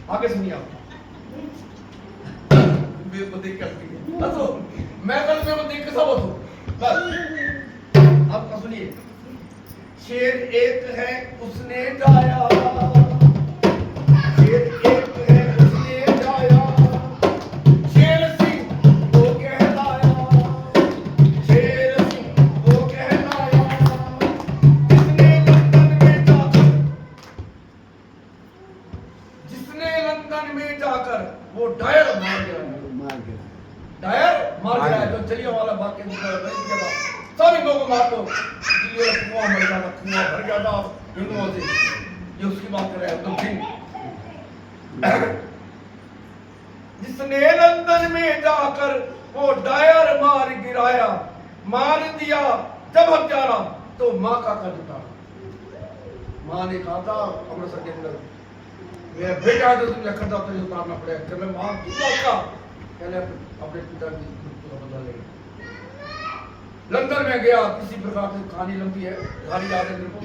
आगे सुनिए आप। मेरे को देख करती है हंसो, मैं कल मेरे को देख के सब हंसो बस। अब सुनिए, शेर एक है उसने गाया, शेर एक है उसने गाया, शेर सिंह वो कहलाया, शेर सिंह वो कहलाया, जिसने लंदन में जाकर वो डायर मार गया, डायर मार गया है। जो चलिए वाला बात के बाद सभी लोगों को मार दो, ये कुआं मर गया था, कुआं भर गया था हिंदुओं से, ये उसकी बात कर रहे हैं उधम सिंह। जिसने लंदन में जाकर वो डायर मार गिराया, मार दिया जब हत्यारा तो माँ का कर जुटा। माँ ने कहा था अमृतसर के अंदर, मेरा बेटा है तो तुम लखन था तुझे उतारना पड़ेगा। जब मैं माँ की बात का पहले अपने पिता की मृत्यु का बदला लेगा। लंदन में गया, किसी प्रकार से कहानी लंबी है, गाड़ी याद है मेरे को।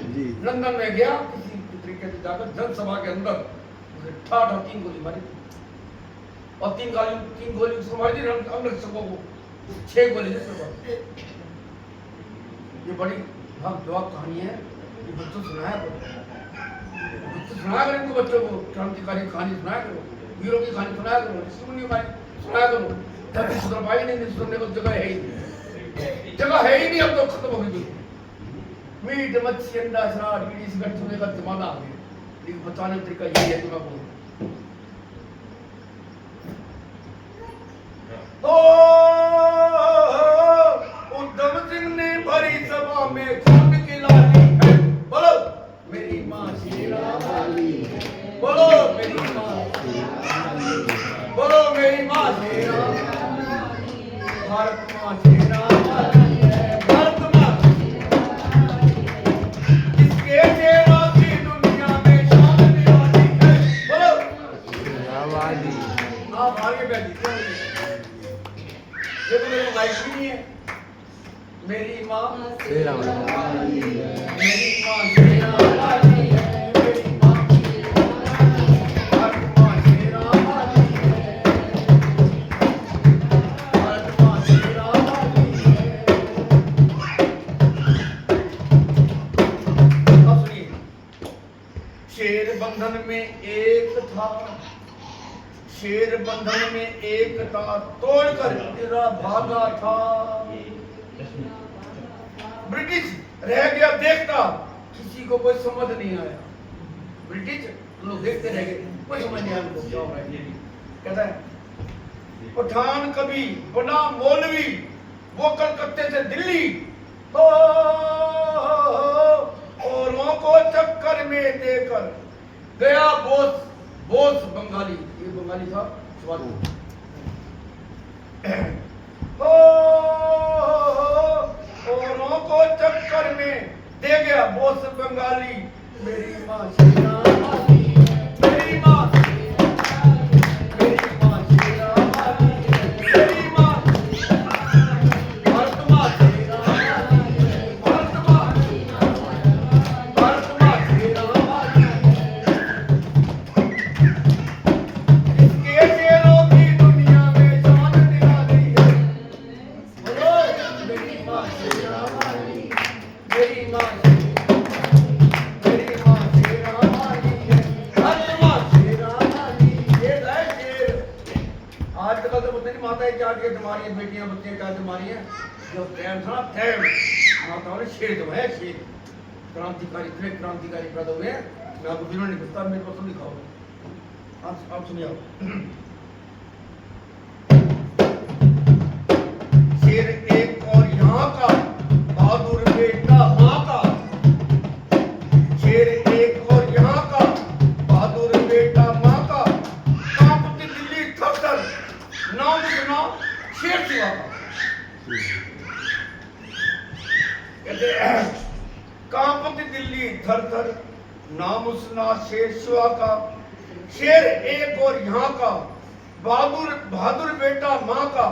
लंदन में गया किसी तरीके से जाकर जनसभा के अंदर उसे ठाठ 3 गोली मारी और 3 गोली उसको मारी थी अंग्रेजों को 6 गोली से। ये बड़ी भाग जवाब कहानी है, ये बच्चों सुनाया करो, बच्चों सुनाया करो इनको, बच्चों को क्रांतिकारी कहानी सुनाया करो, वीरों की कहानी सुनाया करो, ऋषिमुनियों की कहानी सुनाया करो। तभी सुधर पाई नहीं, सुनने को जगह है ही नहीं, जगह है ही नहीं, अब तो खत्म हो गई। मीट मच्छी अंडा शराब बीड़ी सिगरेट छूने का जमाना आ गया, लेकिन बताने का तरीका यही है। तुम्हें बोलो उधम सिंह ने भरी सभा में खून की लाली है, बोलो मेरी माँ शेरा वाली है, बोलो मेरी माँ शेरा वाली है, बोलो मेरी माँ शेरा वाली है, भारत माँ शेरा वाली है, भारत माँ शेरा वाली है, इसके शेरों की दुनिया में शान निराली है, बोलो शेरा वाली। आप आगे बैठिए, ये तो मेरे माइक भी नहीं है। मेरी माँ शेरा वाली है, मेरी माँ शेरा वाली है, मेरी माँ शेरा वाली है, भारत माँ शेरा वाली है, भारत माँ शेरा वाली है। अब सुनिए, शेर बंधन में एक था, शेर बंधन में एक था, तोड़कर तेरा भागा था। ब्रिटिश रह गया देखता, किसी को कोई समझ नहीं आया। ब्रिटिश लोग देखते रह गए, कोई समझ नहीं आया उनको क्या हो रहा है। कहता है पठान कभी बना मौलवी, वो कलकत्ते से दिल्ली, औरों को चक्कर में देकर गया बोस, बोस बंगाली, ये बंगाली था स्वाति। औरों को चक्कर में दे गया बोस बंगाली, मेरी माँ शेरा वाली है, मेरी माँ शेरा वाली है, मेरी माँ शेरा वाली है, मेरी माँ भारत माँ शेरा वाली है, भारत माँ शेरा वाली है, इसके शेरों की दुनिया में शान निराली है, बोलो मेरी माँ शेरा वाली, मेरी माँ तुम्हारी बेटियां बच्चे क्या तुम्हारी है, जो टाइम था ना टाइम, माताओं ने शेर जमाया, शेर क्रांतिकारी, इतने क्रांतिकारी पैदा हुए हैं। मैं आपको बिना नहीं कहता, मेरे को सुन लिखाओ, आप सुनिए। शेर एक और यहाँ का बहादुर बेटा माँ का, शेर एक और यहाँ का बहादुर बेटा माँ का, कांपती दिल्ली थर-थर, नाम सुना शेर सिवा का। कहते कांपती दिल्ली थर-थर, नाम सुना शेर सिवा का, शेर एक और यहाँ का बहादुर बेटा माँ का,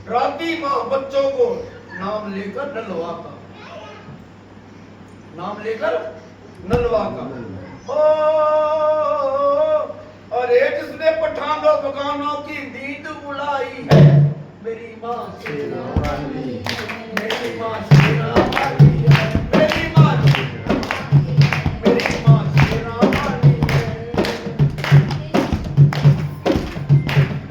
राती माँ बच्चों को नाम लेकर नलवा का, नाम लेकर नलवा का। बगानों की नींद उड़ाई है। मेरी माँ शेरा वाली है, मेरी माँ शेरा वाली है, मेरी माँ शेरा वाली है।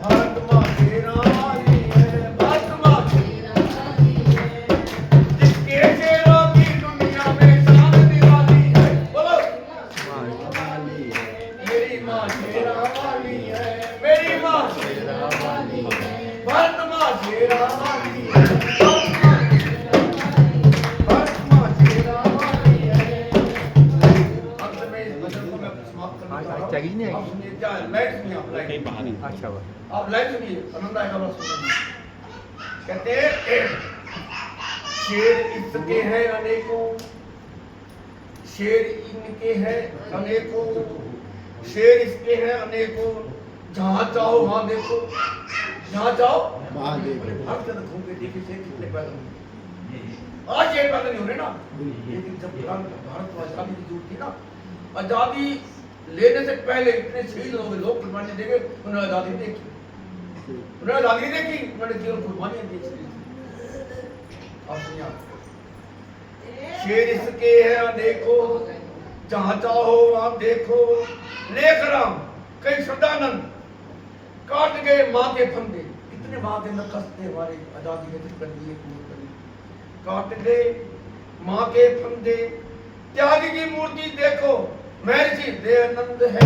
भारत माँ शेरा वाली है, भारत माँ शेरा वाली है। जिसके शेरों की दुनिया में शान निराली है। बोलो मेरी माँ शेरा वाली है, मेरी माँ शेरा वाली है, भारत माँ शेरा वाली है, भारत माँ शेरा वाली है। अंत में इस भजन को मैं समाप्त करना चाहता हूँ। आप सुनिए, क्या लाइट सुनिए, आप लाइट अच्छा हुआ। आप लाइट सुनिए, आनंद आएगा बस सुनिए। कहते हैं शेर इसके हैं अनेकों, शेर इनके हैं अनेकों, शेर इसके हैं अनेकों, जहाँ चाहो वहाँ देखो, जहाँ चाहो वहाँ देखो। हर जगह घूम के देखिए शेर कितने पैदा हुए। आज शेर पैदा नहीं हो रहे ना, लेकिन जब भारत को आजादी की जरूरत थी ना, आजादी लेने से पहले इतने शहीद हो गए, लोग कुर्बानी देंगे, उन्होंने आजादी नहीं देखी, उन्होंने आजादी नहीं देखी, उन्होंने केवल कुर्बानियां दी। आप सुनिए, शेर इसके हैं अनेकों, जहाँ चाहो वहाँ देखो, लेख राम कई सदानंद काट गए माँ के फंदे। कितने माँ के अंदर कष्ट थे हमारे आजादी के कर दिए, काट गए माँ के फंदे। त्यागी की मूर्ति देखो, महर्षि दयानंद है।